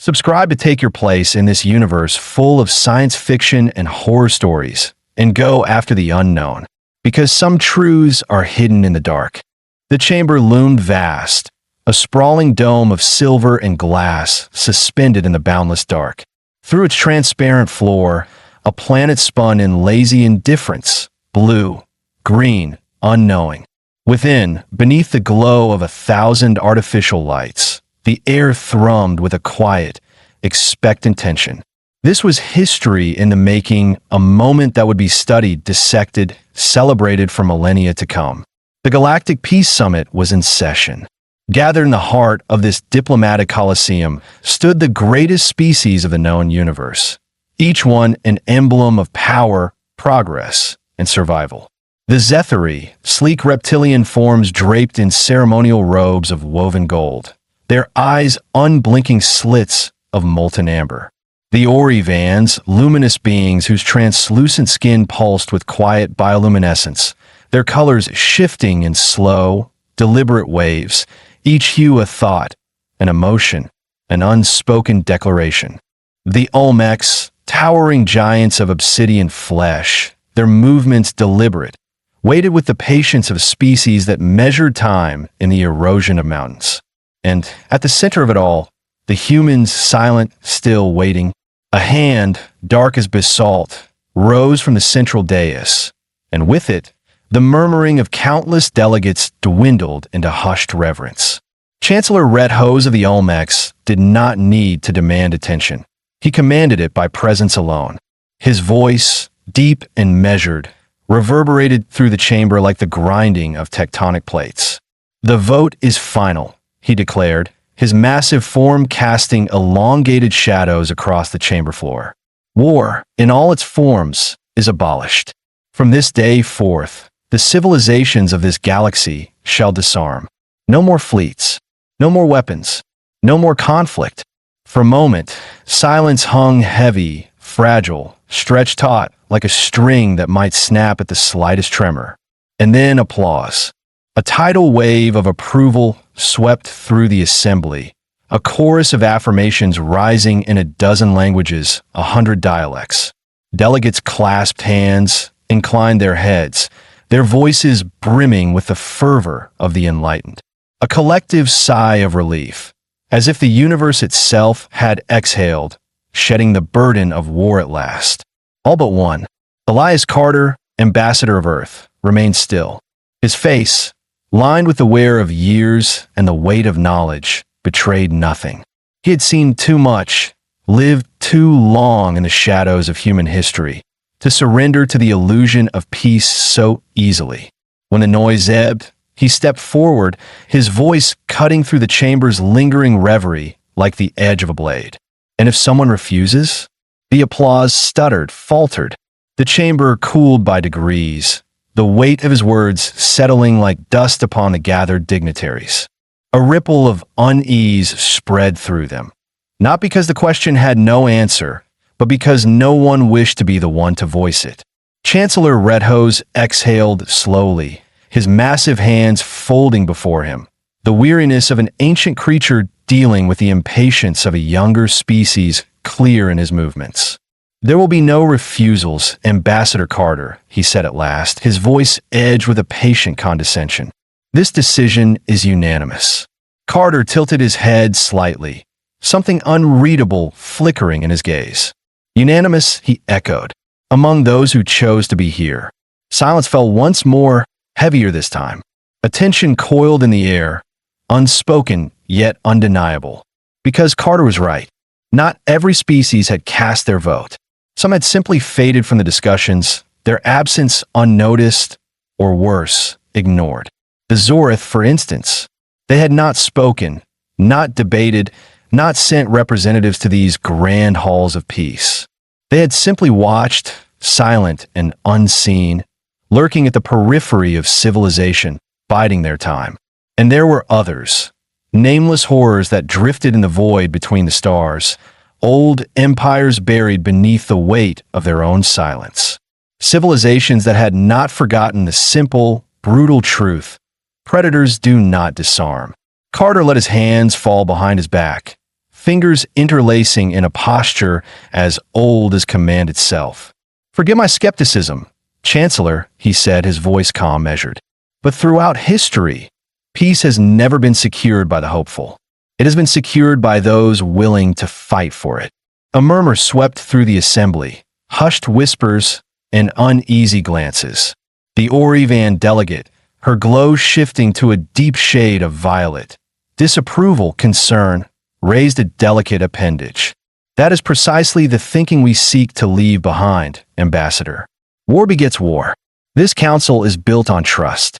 Subscribe to take your place in this universe full of science fiction and horror stories, and go after the unknown, because some truths are hidden in the dark. The chamber loomed vast, a sprawling dome of silver and glass suspended in the boundless dark. Through its transparent floor, a planet spun in lazy indifference, blue, green, unknowing. Within, beneath the glow of 1,000 artificial lights, the air thrummed with a quiet, expectant tension. This was history in the making, a moment that would be studied, dissected, celebrated for millennia to come. The Galactic Peace Summit was in session. Gathered in the heart of this diplomatic coliseum stood the greatest species of the known universe, each one an emblem of power, progress, and survival. The Zethari, sleek reptilian forms draped in ceremonial robes of woven gold, their eyes unblinking slits of molten amber. The Orivans, luminous beings whose translucent skin pulsed with quiet bioluminescence, their colors shifting in slow, deliberate waves, each hue a thought, an emotion, an unspoken declaration. The Olmecs, towering giants of obsidian flesh, their movements deliberate, waited with the patience of species that measured time in the erosion of mountains. And at the center of it all, the humans silent, still waiting. A hand, dark as basalt, rose from the central dais, and with it, the murmuring of countless delegates dwindled into hushed reverence. Chancellor Red Hose of the Olmecs did not need to demand attention. He commanded it by presence alone. His voice, deep and measured, reverberated through the chamber like the grinding of tectonic plates. "The vote is final," he declared, his massive form casting elongated shadows across the chamber floor. "War, in all its forms, is abolished. From this day forth, the civilizations of this galaxy shall disarm. No more fleets, no more weapons, no more conflict." For a moment, silence hung heavy, fragile, stretched taut like a string that might snap at the slightest tremor. And then applause. A tidal wave of approval swept through the assembly, a chorus of affirmations rising in a dozen languages, 100 dialects. Delegates clasped hands, inclined their heads, their voices brimming with the fervor of the enlightened. A collective sigh of relief, as if the universe itself had exhaled, shedding the burden of war at last. All but one, Elias Carter, ambassador of Earth, remained still. His face, lined with the wear of years and the weight of knowledge, betrayed nothing. He had seen too much, lived too long in the shadows of human history, to surrender to the illusion of peace so easily. When the noise ebbed, he stepped forward, his voice cutting through the chamber's lingering reverie like the edge of a blade. "And if someone refuses?" The applause stuttered, faltered. The chamber cooled by degrees, the weight of his words settling like dust upon the gathered dignitaries. A ripple of unease spread through them, not because the question had no answer, but because no one wished to be the one to voice it. Chancellor Redhose exhaled slowly, his massive hands folding before him, the weariness of an ancient creature dealing with the impatience of a younger species clear in his movements. "There will be no refusals, Ambassador Carter," he said at last, his voice edged with a patient condescension. "This decision is unanimous." Carter tilted his head slightly, something unreadable flickering in his gaze. "Unanimous," he echoed, "among those who chose to be here." Silence fell once more, heavier this time. Attention coiled in the air, unspoken yet undeniable. Because Carter was right. Not every species had cast their vote. Some had simply faded from the discussions, their absence unnoticed, or worse, ignored. The Zorith, for instance. They had not spoken, not debated, not sent representatives to these grand halls of peace. They had simply watched, silent and unseen, lurking at the periphery of civilization, biding their time. And there were others, nameless horrors that drifted in the void between the stars, old empires buried beneath the weight of their own silence. Civilizations that had not forgotten the simple, brutal truth: predators do not disarm. Carter let his hands fall behind his back, fingers interlacing in a posture as old as command itself. "Forgive my skepticism, Chancellor," he said, his voice calm measured. "But throughout history, peace has never been secured by the hopeful. It has been secured by those willing to fight for it." A murmur swept through the assembly, hushed whispers and uneasy glances. The Orivan delegate, her glow shifting to a deep shade of violet, disapproval, concern, raised a delicate appendage. "That is precisely the thinking we seek to leave behind, Ambassador. War begets war. This council is built on trust."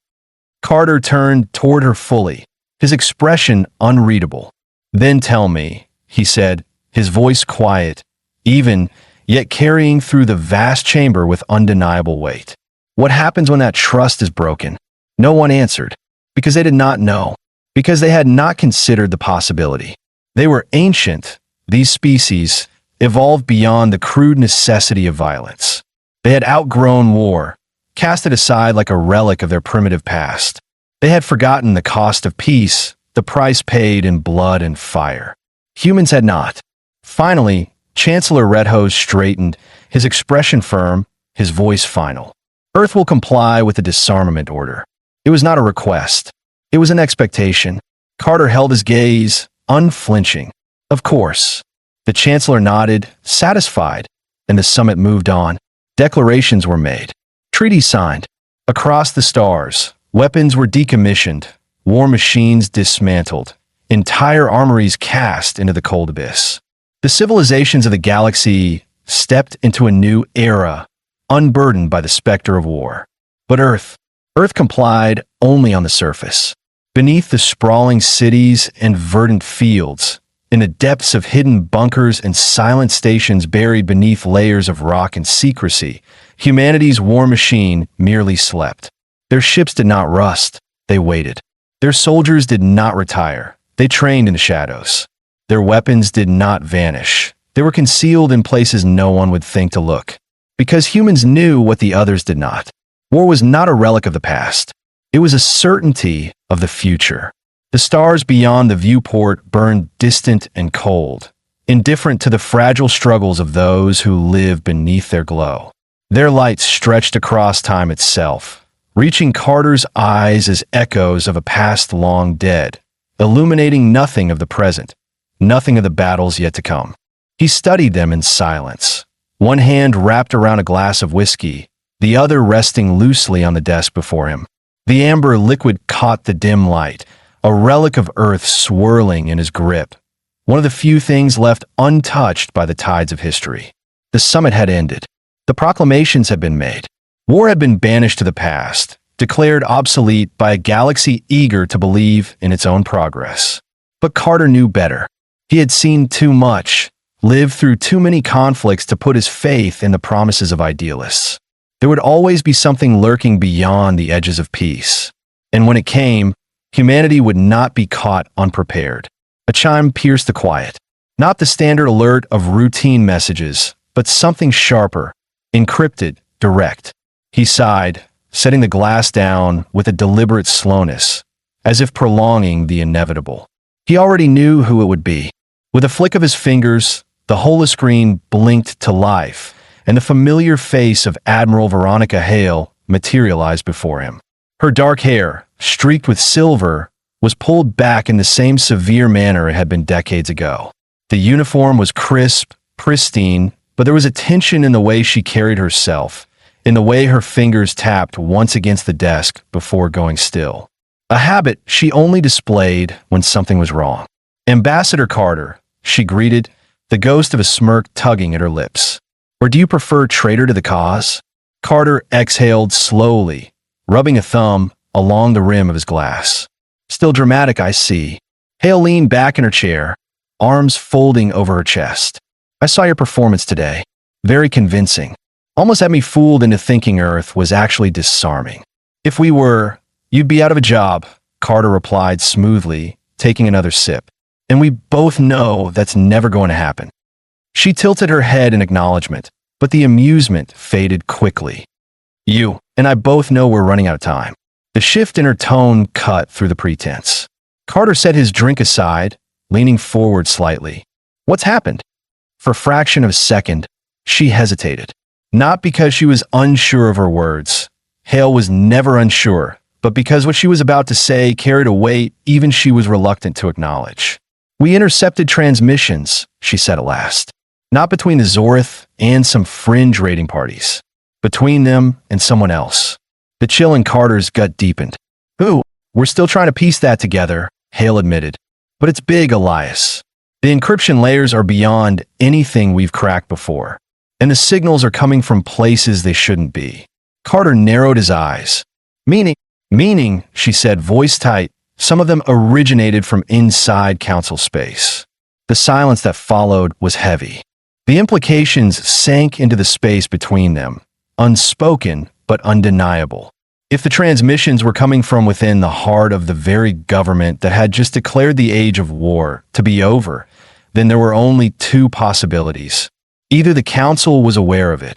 Carter turned toward her fully, his expression unreadable. "Then tell me," he said, his voice quiet, even, yet carrying through the vast chamber with undeniable weight. "What happens when that trust is broken?" No one answered, because they did not know, because they had not considered the possibility. They were ancient, these species, evolved beyond the crude necessity of violence. They had outgrown war, cast it aside like a relic of their primitive past. They had forgotten the cost of peace, the price paid in blood and fire. Humans had not. Finally, Chancellor Redhose straightened, his expression firm, his voice final. "Earth will comply with the disarmament order." It was not a request. It was an expectation. Carter held his gaze, unflinching. "Of course." The Chancellor nodded, satisfied, and the summit moved on. Declarations were made. Treaties signed. Across the stars, weapons were decommissioned, war machines dismantled, entire armories cast into the cold abyss. The civilizations of the galaxy stepped into a new era, unburdened by the specter of war. But Earth complied only on the surface. Beneath the sprawling cities and verdant fields, in the depths of hidden bunkers and silent stations buried beneath layers of rock and secrecy, humanity's war machine merely slept. Their ships did not rust, they waited. Their soldiers did not retire, they trained in the shadows. Their weapons did not vanish, they were concealed in places no one would think to look. Because humans knew what the others did not. War was not a relic of the past. It was a certainty of the future. The stars beyond the viewport burned distant and cold, indifferent to the fragile struggles of those who live beneath their glow. Their light stretched across time itself, reaching Carter's eyes as echoes of a past long dead, illuminating nothing of the present, nothing of the battles yet to come. He studied them in silence, one hand wrapped around a glass of whiskey, the other resting loosely on the desk before him. The amber liquid caught the dim light, a relic of Earth swirling in his grip, one of the few things left untouched by the tides of history. The summit had ended. The proclamations had been made. War had been banished to the past, declared obsolete by a galaxy eager to believe in its own progress. But Carter knew better. He had seen too much, lived through too many conflicts to put his faith in the promises of idealists. There would always be something lurking beyond the edges of peace. And when it came, humanity would not be caught unprepared. A chime pierced the quiet. Not the standard alert of routine messages, but something sharper, encrypted, direct. He sighed, setting the glass down with a deliberate slowness, as if prolonging the inevitable. He already knew who it would be. With a flick of his fingers, the holoscreen blinked to life, and the familiar face of Admiral Veronica Hale materialized before him. Her dark hair, streaked with silver, was pulled back in the same severe manner it had been decades ago. The uniform was crisp, pristine, but there was a tension in the way she carried herself, in the way her fingers tapped once against the desk before going still. A habit she only displayed when something was wrong. "Ambassador Carter," she greeted, the ghost of a smirk tugging at her lips. "Or do you prefer traitor to the cause?" Carter exhaled slowly, rubbing a thumb along the rim of his glass. "Still dramatic, I see." Hale leaned back in her chair, arms folding over her chest. "I saw your performance today. Very convincing. Almost had me fooled into thinking Earth was actually disarming. If we were, you'd be out of a job," Carter replied smoothly, taking another sip. "And we both know that's never going to happen." She tilted her head in acknowledgement, but the amusement faded quickly. "You and I both know we're running out of time." The shift in her tone cut through the pretense. Carter set his drink aside, leaning forward slightly. What's happened? For a fraction of a second, she hesitated. Not because she was unsure of her words. Hale was never unsure, but because what she was about to say carried a weight even she was reluctant to acknowledge. We intercepted transmissions, she said at last. Not between the Zorith and some fringe raiding parties. Between them and someone else. The chill in Carter's gut deepened. Who? We're still trying to piece that together, Hale admitted. But it's big, Elias. The encryption layers are beyond anything we've cracked before. And the signals are coming from places they shouldn't be. Carter narrowed his eyes. Meaning, she said, voice tight, some of them originated from inside council space. The silence that followed was heavy. The implications sank into the space between them, unspoken but undeniable. If the transmissions were coming from within the heart of the very government that had just declared the age of war to be over, then there were only two possibilities. Either the council was aware of it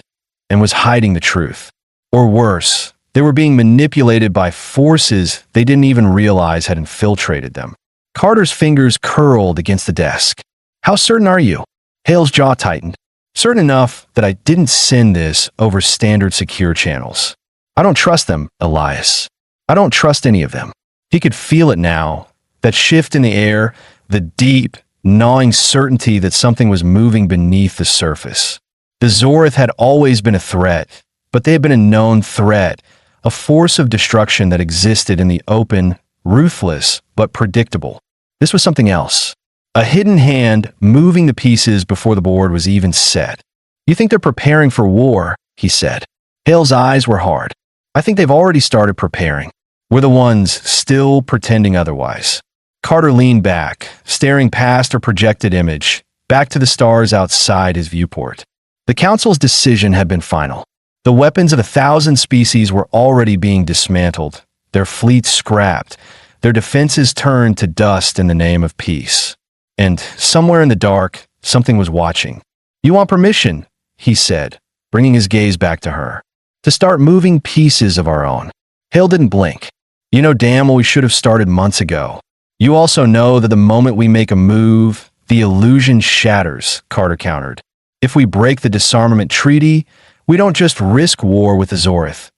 and was hiding the truth, or worse, they were being manipulated by forces they didn't even realize had infiltrated them. Carter's fingers curled against the desk. How certain are you? Hale's jaw tightened. Certain enough that I didn't send this over standard secure channels. I don't trust them, Elias. I don't trust any of them. He could feel it now, that shift in the air, the deep, gnawing certainty that something was moving beneath the surface. The Zorith had always been a threat, but they had been a known threat, a force of destruction that existed in the open, ruthless, but predictable. This was something else. A hidden hand moving the pieces before the board was even set. You think they're preparing for war, he said. Hale's eyes were hard. I think they've already started preparing. We're the ones still pretending otherwise. Carter leaned back, staring past her projected image, back to the stars outside his viewport. The council's decision had been final. The weapons of 1,000 species were already being dismantled, their fleets scrapped, their defenses turned to dust in the name of peace. And somewhere in the dark, something was watching. You want permission, he said, bringing his gaze back to her, to start moving pieces of our own. Hale didn't blink. You know damn well we should have started months ago. You also know that the moment we make a move, the illusion shatters, Carter countered. If we break the disarmament treaty, we don't just risk war with the Zorith.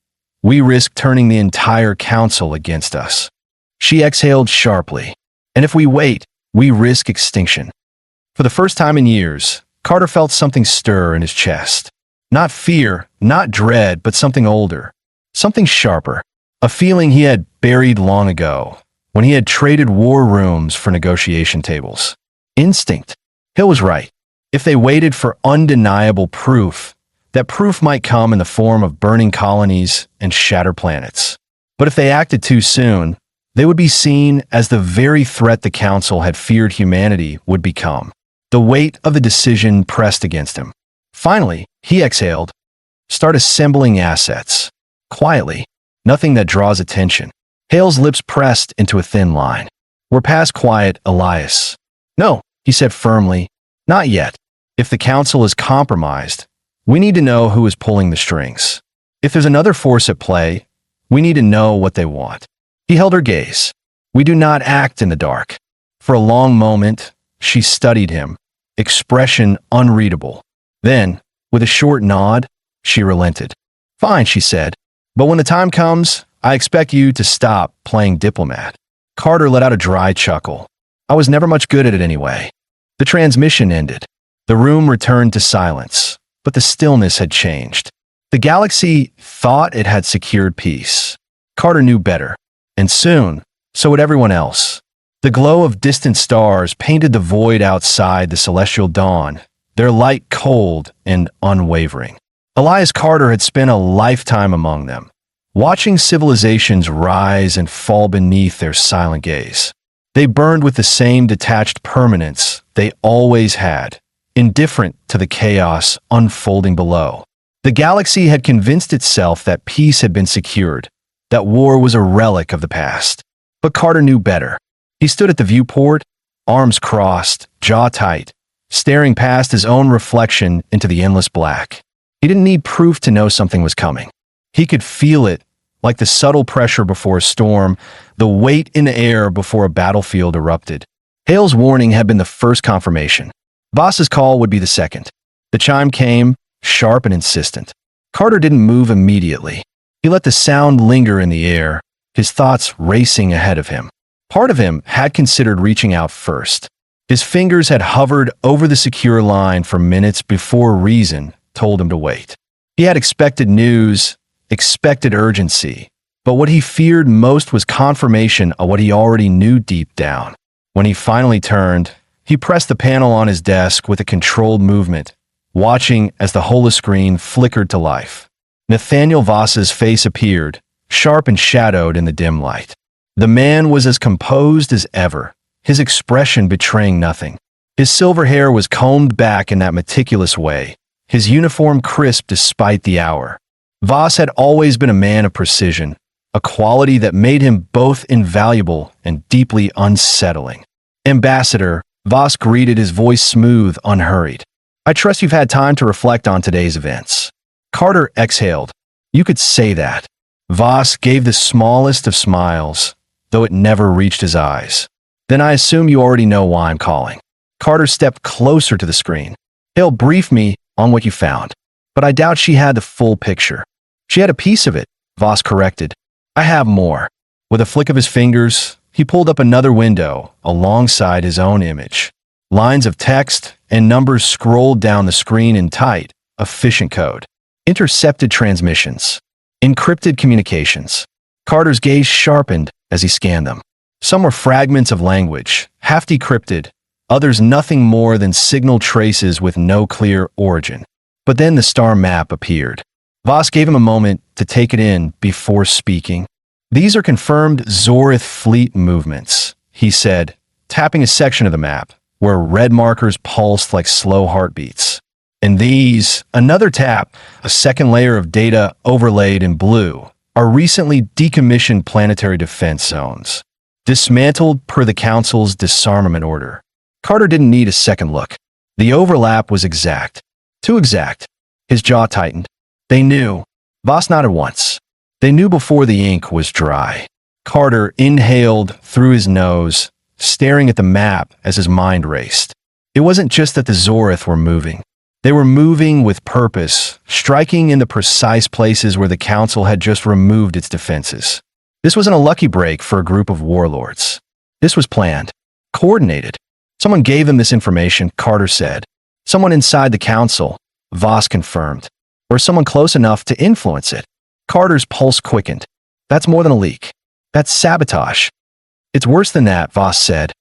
We risk turning the entire council against us. She exhaled sharply. And if we wait, we risk extinction. For the first time in years, Carter felt something stir in his chest. Not fear, not dread, but something older. Something sharper. A feeling he had buried long ago, when he had traded war rooms for negotiation tables. Instinct. Hill was right. If they waited for undeniable proof, that proof might come in the form of burning colonies and shattered planets. But if they acted too soon, they would be seen as the very threat the Council had feared humanity would become. The weight of the decision pressed against him. Finally, he exhaled. Start assembling assets. Quietly. Nothing that draws attention. Hale's lips pressed into a thin line. We're past quiet, Elias. No, he said firmly. Not yet. If the Council is compromised, we need to know who is pulling the strings. If there's another force at play, we need to know what they want. He held her gaze. We do not act in the dark. For a long moment, she studied him, expression unreadable. Then, with a short nod, she relented. Fine, she said. But when the time comes, I expect you to stop playing diplomat. Carter let out a dry chuckle. I was never much good at it anyway. The transmission ended. The room returned to silence, but the stillness had changed. The galaxy thought it had secured peace. Carter knew better, and soon, so would everyone else. The glow of distant stars painted the void outside the celestial dawn, their light cold and unwavering. Elias Carter had spent a lifetime among them, watching civilizations rise and fall beneath their silent gaze. They burned with the same detached permanence they always had, indifferent to the chaos unfolding below. The galaxy had convinced itself that peace had been secured, that war was a relic of the past. But Carter knew better. He stood at the viewport, arms crossed, jaw tight, staring past his own reflection into the endless black. He didn't need proof to know something was coming. He could feel it, like the subtle pressure before a storm, the weight in the air before a battlefield erupted. Hale's warning had been the first confirmation. Voss's call would be the second. The chime came, sharp and insistent. Carter didn't move immediately. He let the sound linger in the air, his thoughts racing ahead of him. Part of him had considered reaching out first. His fingers had hovered over the secure line for minutes before reason told him to wait. He had expected news, expected urgency, but what he feared most was confirmation of what he already knew deep down. When he finally turned, he pressed the panel on his desk with a controlled movement, watching as the holoscreen flickered to life. Nathaniel Voss's face appeared, sharp and shadowed in the dim light. The man was as composed as ever, his expression betraying nothing. His silver hair was combed back in that meticulous way, his uniform crisp despite the hour. Voss had always been a man of precision, a quality that made him both invaluable and deeply unsettling. "Ambassador," Voss greeted, his voice smooth, unhurried. "I trust you've had time to reflect on today's events." Carter exhaled. "You could say that." Voss gave the smallest of smiles, though it never reached his eyes. "Then I assume you already know why I'm calling." Carter stepped closer to the screen. "He'll brief me on what you found." But I doubt she had the full picture. "She had a piece of it," Voss corrected. "I have more." With a flick of his fingers, he pulled up another window alongside his own image. Lines of text and numbers scrolled down the screen in tight, efficient code. Intercepted transmissions. Encrypted communications. Carter's gaze sharpened as he scanned them. Some were fragments of language, half decrypted, others nothing more than signal traces with no clear origin. But then the star map appeared. Voss gave him a moment to take it in before speaking. "These are confirmed Zorith fleet movements," he said, tapping a section of the map, where red markers pulsed like slow heartbeats. "And these," another tap, a second layer of data overlaid in blue, "are recently decommissioned planetary defense zones, dismantled per the Council's disarmament order." Carter didn't need a second look. The overlap was exact. Too exact. His jaw tightened. They knew. Voss nodded once. They knew before the ink was dry. Carter inhaled through his nose, staring at the map as his mind raced. It wasn't just that the Zorith were moving. They were moving with purpose, striking in the precise places where the Council had just removed its defenses. This wasn't a lucky break for a group of warlords. This was planned, coordinated. Someone gave them this information, Carter said. Someone inside the Council, Voss confirmed. Or someone close enough to influence it. Carter's pulse quickened. That's more than a leak. That's sabotage. It's worse than that, Voss said.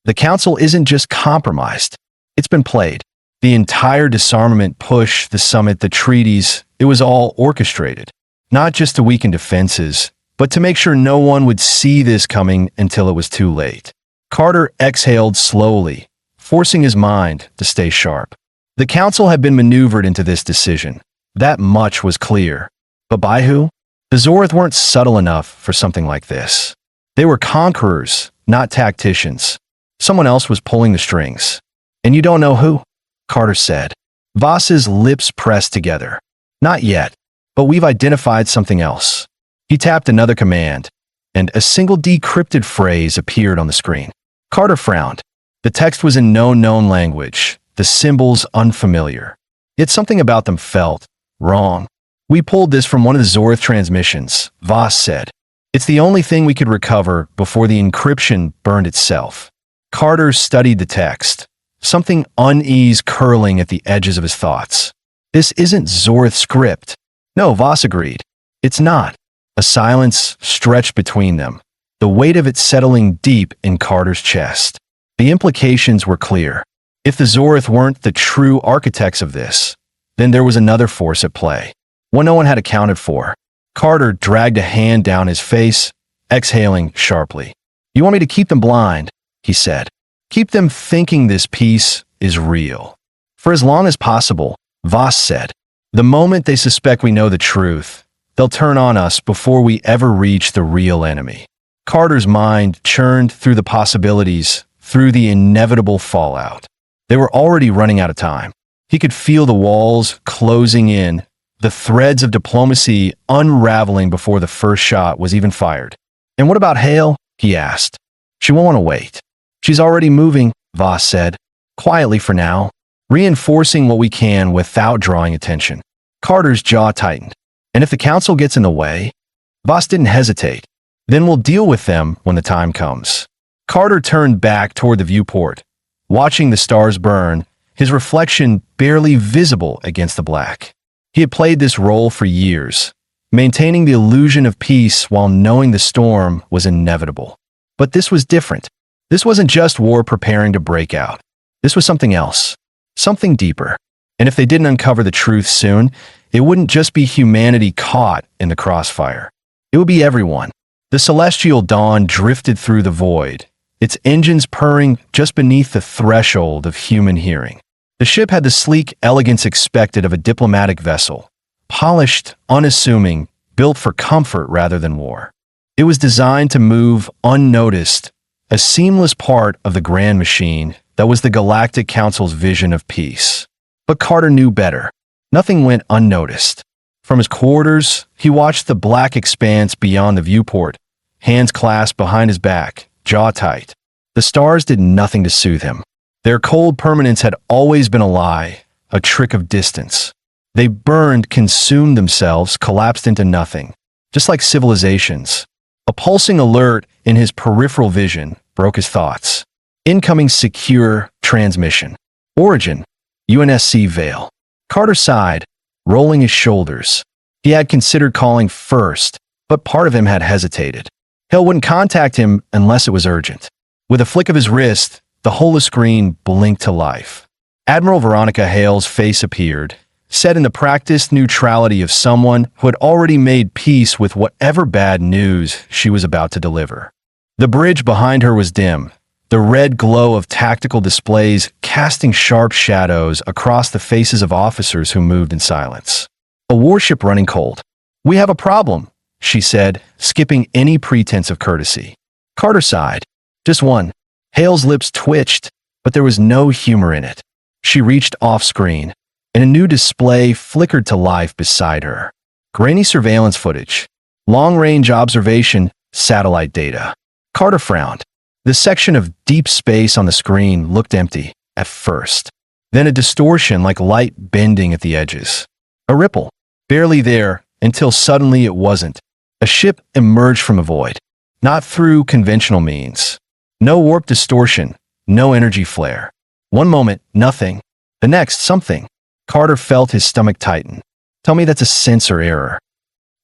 The Council isn't just compromised. It's been played. The entire disarmament push, the summit, the treaties, it was all orchestrated. Not just to weaken defenses, but to make sure no one would see this coming until it was too late. Carter exhaled slowly, forcing his mind to stay sharp. The Council had been maneuvered into this decision. That much was clear. But by who? The Zorith weren't subtle enough for something like this. They were conquerors, not tacticians. Someone else was pulling the strings. And you don't know who? Carter said. Voss's lips pressed together. Not yet, but we've identified something else. He tapped another command, and a single decrypted phrase appeared on the screen. Carter frowned. The text was in no known language, the symbols unfamiliar. Yet something about them felt wrong. We pulled this from one of the Zorith transmissions, Voss said. It's the only thing we could recover before the encryption burned itself. Carter studied the text, something unease curling at the edges of his thoughts. This isn't Zorith script. No, Voss agreed. It's not. A silence stretched between them, the weight of it settling deep in Carter's chest. The implications were clear. If the Zorith weren't the true architects of this, then there was another force at play, one no one had accounted for. Carter dragged a hand down his face, exhaling sharply. You want me to keep them blind, he said. Keep them thinking this piece is real. For as long as possible, Voss said. The moment they suspect we know the truth, they'll turn on us before we ever reach the real enemy. Carter's mind churned through the possibilities, through the inevitable fallout. They were already running out of time. He could feel the walls closing in, the threads of diplomacy unraveling before the first shot was even fired. And what about Hale? He asked. She won't want to wait. She's already moving, Voss said. quietly for now, reinforcing what we can without drawing attention. Carter's jaw tightened. And if the council gets in the way? Voss didn't hesitate. Then we'll deal with them when the time comes. Carter turned back toward the viewport, watching the stars burn, his reflection barely visible against the black. He had played this role for years, maintaining the illusion of peace while knowing the storm was inevitable. But this was different. This wasn't just war preparing to break out. This was something else, something deeper. And if they didn't uncover the truth soon, it wouldn't just be humanity caught in the crossfire. It would be everyone. The celestial dawn drifted through the void, its engines purring just beneath the threshold of human hearing. The ship had the sleek elegance expected of a diplomatic vessel, polished, unassuming, built for comfort rather than war. It was designed to move unnoticed, a seamless part of the grand machine that was the Galactic Council's vision of peace. But Carter knew better. Nothing went unnoticed. From his quarters, he watched the black expanse beyond the viewport, hands clasped behind his back, jaw tight. The stars did nothing to soothe him. Their cold permanence had always been a lie, a trick of distance. They burned, consumed themselves, collapsed into nothing, just like civilizations. A pulsing alert in his peripheral vision broke his thoughts. Incoming secure transmission. Origin, UNSC Vale. Carter sighed, rolling his shoulders. He had considered calling first, but part of him had hesitated. Hale wouldn't contact him unless it was urgent. With a flick of his wrist, the holoscreen blinked to life. Admiral Veronica Hale's face appeared, set in the practiced neutrality of someone who had already made peace with whatever bad news she was about to deliver. The bridge behind her was dim, the red glow of tactical displays casting sharp shadows across the faces of officers who moved in silence. A warship running cold. "We have a problem," she said, skipping any pretense of courtesy. Carter sighed. "Just one." Hale's lips twitched, but there was no humor in it. She reached off-screen, and a new display flickered to life beside her. Grainy surveillance footage, long-range observation, satellite data. Carter frowned. The section of deep space on the screen looked empty, at first. Then a distortion like light bending at the edges. A ripple, barely there, until suddenly it wasn't. A ship emerged from a void. Not through conventional means. No warp distortion, no energy flare. One moment, nothing. The next, something. Carter felt his stomach tighten. "Tell me that's a sensor error."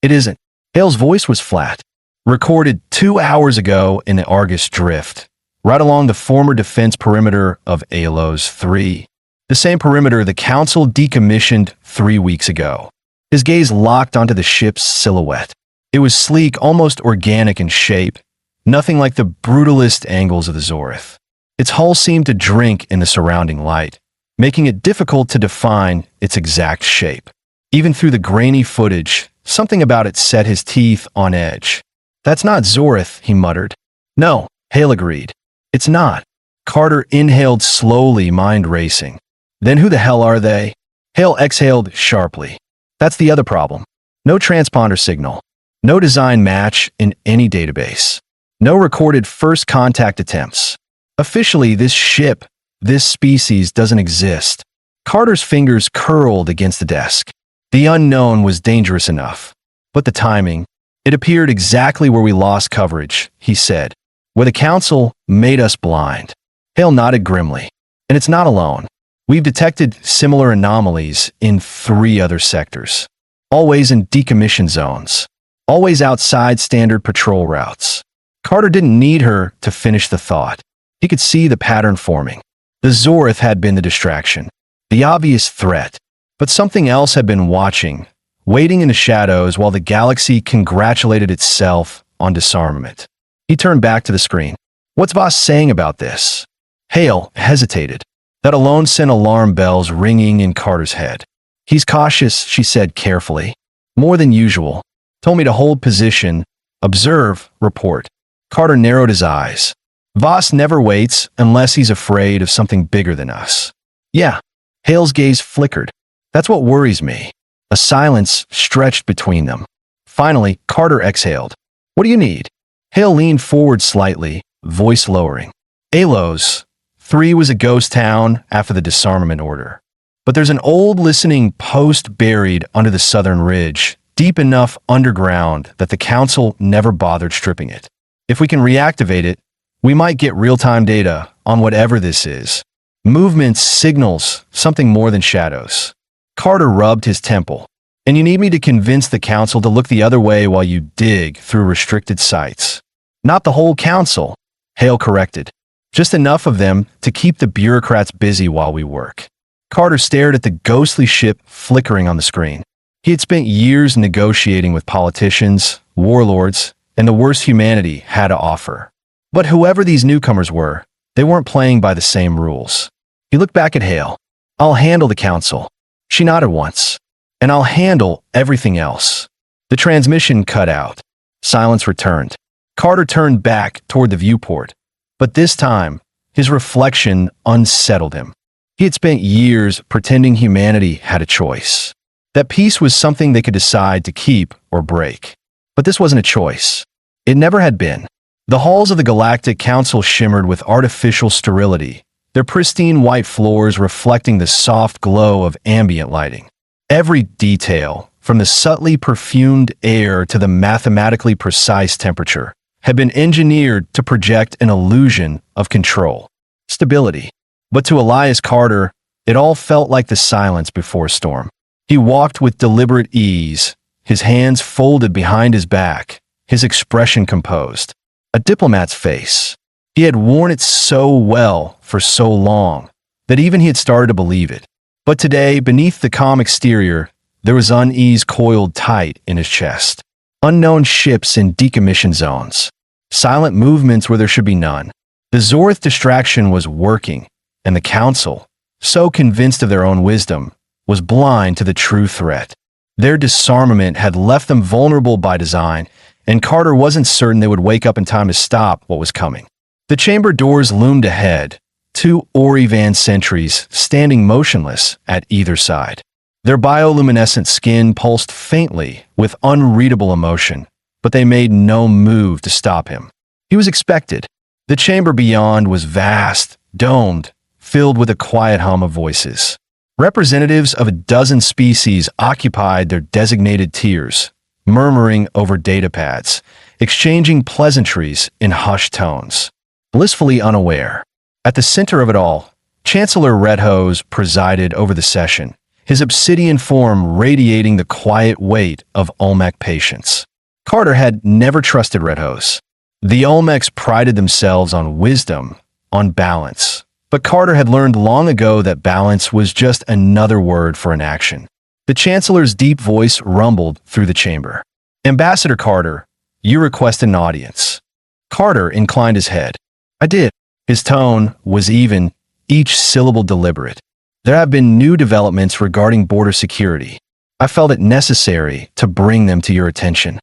"It isn't." Hale's voice was flat. "Recorded 2 hours ago in the Argus Drift, right along the former defense perimeter of Alos 3. The same perimeter the Council decommissioned 3 weeks ago." His gaze locked onto the ship's silhouette. It was sleek, almost organic in shape, nothing like the brutalist angles of the Zorith. Its hull seemed to drink in the surrounding light, making it difficult to define its exact shape. Even through the grainy footage, something about it set his teeth on edge. "That's not Zorith," he muttered. "No," Hale agreed. "It's not." Carter inhaled slowly, mind racing. "Then who the hell are they?" Hale exhaled sharply. "That's the other problem. No transponder signal. No design match in any database. No recorded first contact attempts. Officially, this ship, this species doesn't exist." Carter's fingers curled against the desk. The unknown was dangerous enough. But the timing, it appeared exactly where we lost coverage, he said. "Where the Council made us blind." Hale nodded grimly. "And it's not alone. We've detected similar anomalies in 3 other sectors. Always in decommission zones. Always outside standard patrol routes." Carter didn't need her to finish the thought. He could see the pattern forming. The Zorith had been the distraction, the obvious threat. But something else had been watching, waiting in the shadows while the galaxy congratulated itself on disarmament. He turned back to the screen. "What's Voss saying about this?" Hale hesitated. That alone sent alarm bells ringing in Carter's head. "He's cautious," she said carefully. "More than usual. Told me to hold position, observe, report." Carter narrowed his eyes. "Voss never waits unless he's afraid of something bigger than us." "Yeah." Hale's gaze flickered. "That's what worries me." A silence stretched between them. Finally, Carter exhaled. "What do you need?" Hale leaned forward slightly, voice lowering. "Alos 3 was a ghost town after the disarmament order. But there's an old listening post buried under the southern ridge, deep enough underground that the council never bothered stripping it. If we can reactivate it, we might get real-time data on whatever this is. Movements, signals, something more than shadows. Carter rubbed his temple. And you need me to convince the council to look the other way while you dig through restricted sites. Not the whole council, Hale corrected. Just enough of them to keep the bureaucrats busy while we work. Carter stared at the ghostly ship flickering on the screen. He had spent years negotiating with politicians, warlords, and the worst humanity had to offer. But whoever these newcomers were, they weren't playing by the same rules. He looked back at Hale. I'll handle the council. She nodded once. And I'll handle everything else. The transmission cut out. Silence returned. Carter turned back toward the viewport. But this time, his reflection unsettled him. He had spent years pretending humanity had a choice. That peace was something they could decide to keep or break. But this wasn't a choice. It never had been. The halls of the Galactic Council shimmered with artificial sterility, their pristine white floors reflecting the soft glow of ambient lighting. Every detail, from the subtly perfumed air to the mathematically precise temperature, had been engineered to project an illusion of control, stability. But to Elias Carter, it all felt like the silence before a storm. He walked with deliberate ease, his hands folded behind his back, his expression composed. A diplomat's face. He had worn it so well for so long that even he had started to believe it. But today, beneath the calm exterior, there was unease coiled tight in his chest. Unknown ships in decommission zones. Silent movements where there should be none. The Zorth distraction was working, and the Council, so convinced of their own wisdom, was blind to the true threat. Their disarmament had left them vulnerable by design, and Carter wasn't certain they would wake up in time to stop what was coming. The chamber doors loomed ahead, 2 Orivan sentries standing motionless at either side. Their bioluminescent skin pulsed faintly with unreadable emotion, but they made no move to stop him. He was expected. The chamber beyond was vast, domed, filled with a quiet hum of voices. Representatives of a dozen species occupied their designated tiers, murmuring over datapads, exchanging pleasantries in hushed tones, blissfully unaware. At the center of it all, Chancellor Redhose presided over the session, his obsidian form radiating the quiet weight of Olmec patience. Carter had never trusted Redhose. The Olmecs prided themselves on wisdom, on balance. But Carter had learned long ago that balance was just another word for inaction. The Chancellor's deep voice rumbled through the chamber. Ambassador Carter, you requested an audience. Carter inclined his head. I did. His tone was even, each syllable deliberate. There have been new developments regarding border security. I felt it necessary to bring them to your attention.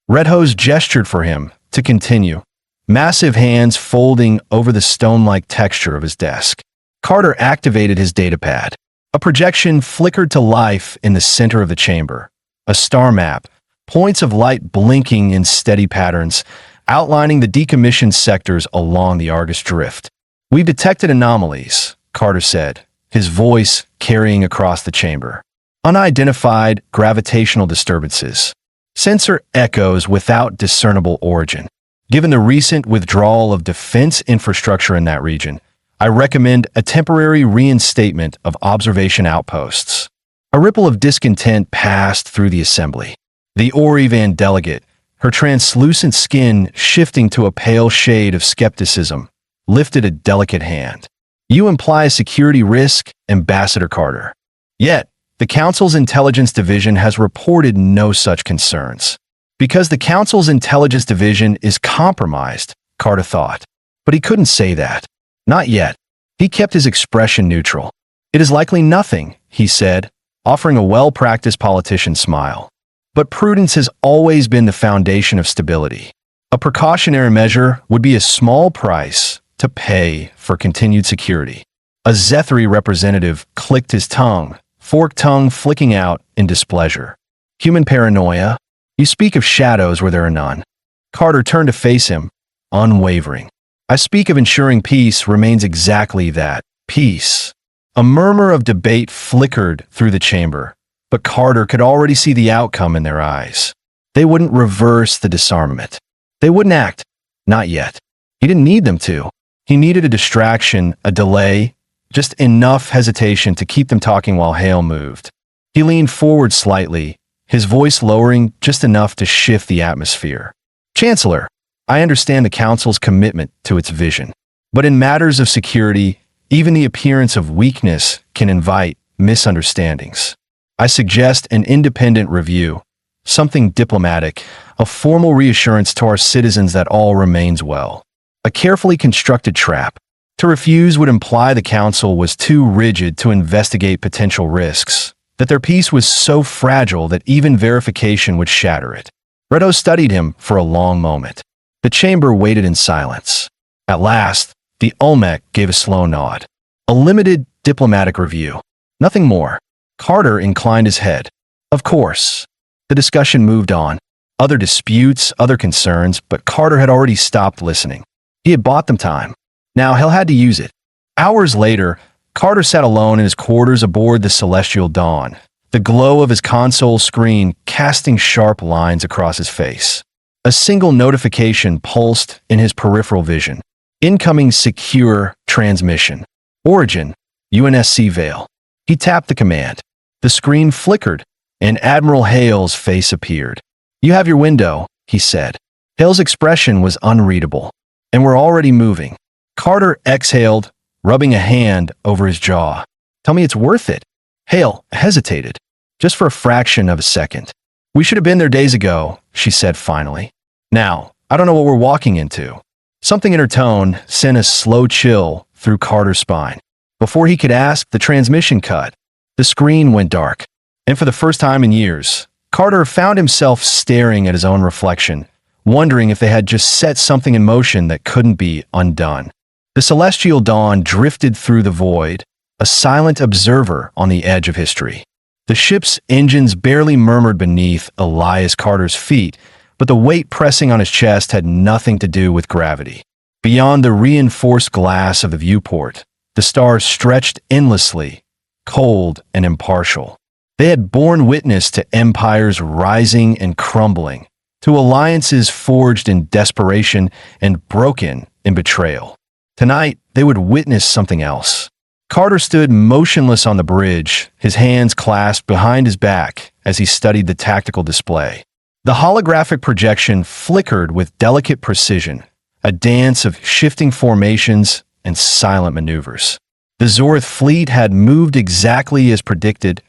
Redhose gestured for him to continue, massive hands folding over the stone-like texture of his desk. Carter activated his datapad. A projection flickered to life in the center of the chamber. A star map, points of light blinking in steady patterns, outlining the decommissioned sectors along the Argus Drift. We've detected anomalies, Carter said, his voice carrying across the chamber. Unidentified gravitational disturbances. Sensor echoes without discernible origin. Given the recent withdrawal of defense infrastructure in that region, I recommend a temporary reinstatement of observation outposts. A ripple of discontent passed through the assembly. The Orivan delegate, her translucent skin shifting to a pale shade of skepticism, lifted a delicate hand. You imply a security risk, Ambassador Carter. Yet, the Council's Intelligence Division has reported no such concerns. Because the Council's Intelligence Division is compromised, Carter thought. But he couldn't say that. Not yet. He kept his expression neutral. It is likely nothing, he said, offering a well-practiced politician's smile. But prudence has always been the foundation of stability. A precautionary measure would be a small price to pay for continued security. A Zethri representative clicked his tongue, forked tongue flicking out in displeasure. Human paranoia? You speak of shadows where there are none. Carter turned to face him, unwavering. I speak of ensuring peace remains exactly that, peace. A murmur of debate flickered through the chamber, but Carter could already see the outcome in their eyes. They wouldn't reverse the disarmament. They wouldn't act. Not yet. He didn't need them to. He needed a distraction, a delay, just enough hesitation to keep them talking while Hale moved. He leaned forward slightly, his voice lowering just enough to shift the atmosphere. Chancellor, I understand the Council's commitment to its vision. But in matters of security, even the appearance of weakness can invite misunderstandings. I suggest an independent review, something diplomatic, a formal reassurance to our citizens that all remains well. A carefully constructed trap. To refuse would imply the Council was too rigid to investigate potential risks, that their peace was so fragile that even verification would shatter it. Redo studied him for a long moment. The chamber waited in silence. At last, the Olmec gave a slow nod. A limited diplomatic review. Nothing more. Carter inclined his head. Of course. The discussion moved on. Other disputes, other concerns, but Carter had already stopped listening. He had bought them time. Now Hale had to use it. Hours later, Carter sat alone in his quarters aboard the Celestial Dawn, the glow of his console screen casting sharp lines across his face. A single notification pulsed in his peripheral vision. Incoming secure transmission. Origin, UNSC Vale. He tapped the command. The screen flickered, and Admiral Hale's face appeared. You have your window, he said. Hale's expression was unreadable. And we're already moving. Carter exhaled, rubbing a hand over his jaw. Tell me it's worth it. Hale hesitated, just for a fraction of a second. We should have been there days ago, she said finally. Now, I don't know what we're walking into. Something in her tone sent a slow chill through Carter's spine. Before he could ask, the transmission cut. The screen went dark. And for the first time in years, Carter found himself staring at his own reflection, wondering if they had just set something in motion that couldn't be undone. The Celestial Dawn drifted through the void, a silent observer on the edge of history. The ship's engines barely murmured beneath Elias Carter's feet, but the weight pressing on his chest had nothing to do with gravity. Beyond the reinforced glass of the viewport, the stars stretched endlessly, cold and impartial. They had borne witness to empires rising and crumbling, to alliances forged in desperation and broken in betrayal. Tonight, they would witness something else. Carter stood motionless on the bridge, his hands clasped behind his back as he studied the tactical display. The holographic projection flickered with delicate precision, a dance of shifting formations and silent maneuvers. The Zorth fleet had moved exactly as predicted,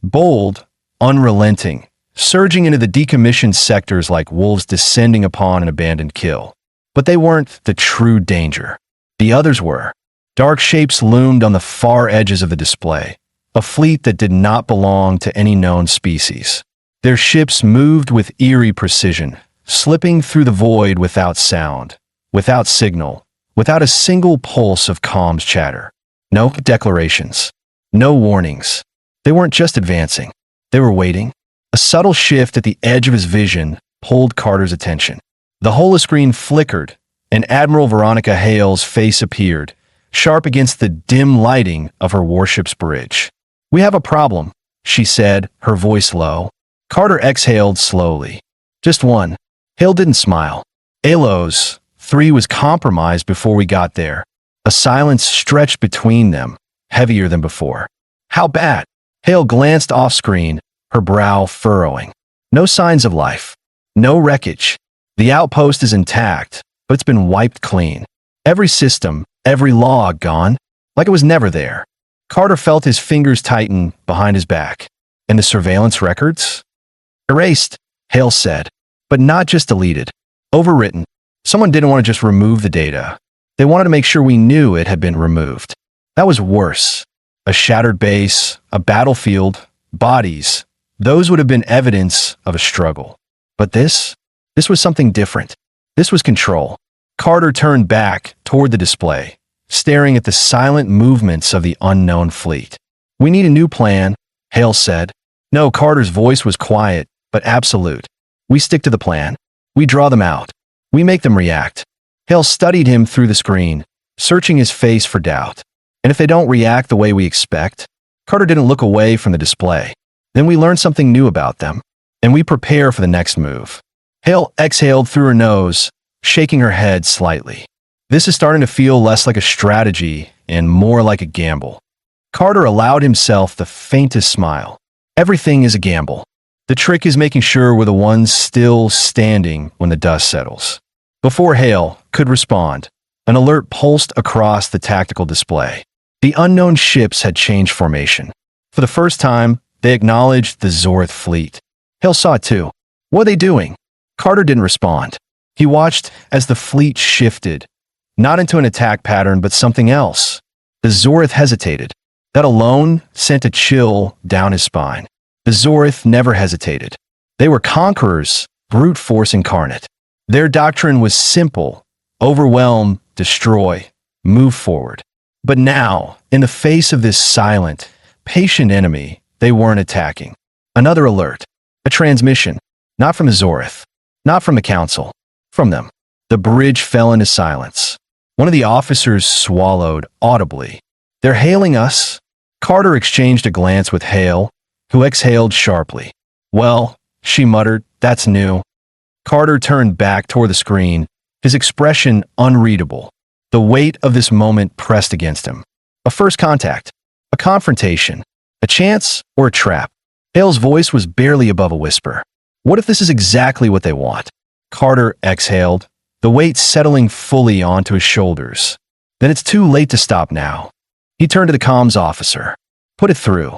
bold, unrelenting, surging into the decommissioned sectors like wolves descending upon an abandoned kill. But they weren't the true danger. The others were. Dark shapes loomed on the far edges of the display, a fleet that did not belong to any known species. Their ships moved with eerie precision, slipping through the void without sound, without signal, without a single pulse of comms chatter. No declarations, no warnings. They weren't just advancing. They were waiting. A subtle shift at the edge of his vision pulled Carter's attention. The holoscreen flickered, and Admiral Veronica Hale's face appeared, sharp against the dim lighting of her warship's bridge. We have a problem, she said, her voice low. Carter exhaled slowly. Just one. Hale didn't smile. Alos 3 was compromised before we got there. A silence stretched between them, heavier than before. How bad? Hale glanced off-screen, her brow furrowing. No signs of life. No wreckage. The outpost is intact, but it's been wiped clean. Every system, every log gone, like it was never there. Carter felt his fingers tighten behind his back. And the surveillance records? Erased, Hale said, but not just deleted. Overwritten. Someone didn't want to just remove the data. They wanted to make sure we knew it had been removed. That was worse. A shattered base, a battlefield, bodies. Those would have been evidence of a struggle. But this was something different. This was control. Carter turned back toward the display, staring at the silent movements of the unknown fleet. We need a new plan, Hale said. No, Carter's voice was quiet, but absolute. We stick to the plan. We draw them out. We make them react. Hale studied him through the screen, searching his face for doubt. And if they don't react the way we expect? Carter didn't look away from the display. Then we learn something new about them, and we prepare for the next move. Hale exhaled through her nose, shaking her head slightly. This is starting to feel less like a strategy and more like a gamble. Carter allowed himself the faintest smile. Everything is a gamble. The trick is making sure we're the ones still standing when the dust settles. Before Hale could respond, an alert pulsed across the tactical display. The unknown ships had changed formation. For the first time, they acknowledged the Zorth fleet. Hale saw it too. What are they doing? Carter didn't respond. He watched as the fleet shifted, not into an attack pattern, but something else. The Zorth hesitated. That alone sent a chill down his spine. The Zorth never hesitated. They were conquerors, brute force incarnate. Their doctrine was simple: overwhelm, destroy, move forward. But now, in the face of this silent, patient enemy, they weren't attacking. Another alert. A transmission. Not from the Zorth. Not from the Council. From them. The bridge fell into silence. One of the officers swallowed audibly. They're hailing us. Carter exchanged a glance with Hale, who exhaled sharply. Well, she muttered, that's new. Carter turned back toward the screen, his expression unreadable. The weight of this moment pressed against him. A first contact. A confrontation. A chance or a trap. Hale's voice was barely above a whisper. What if this is exactly what they want? Carter exhaled, the weight settling fully onto his shoulders. Then it's too late to stop now. He turned to the comms officer. Put it through.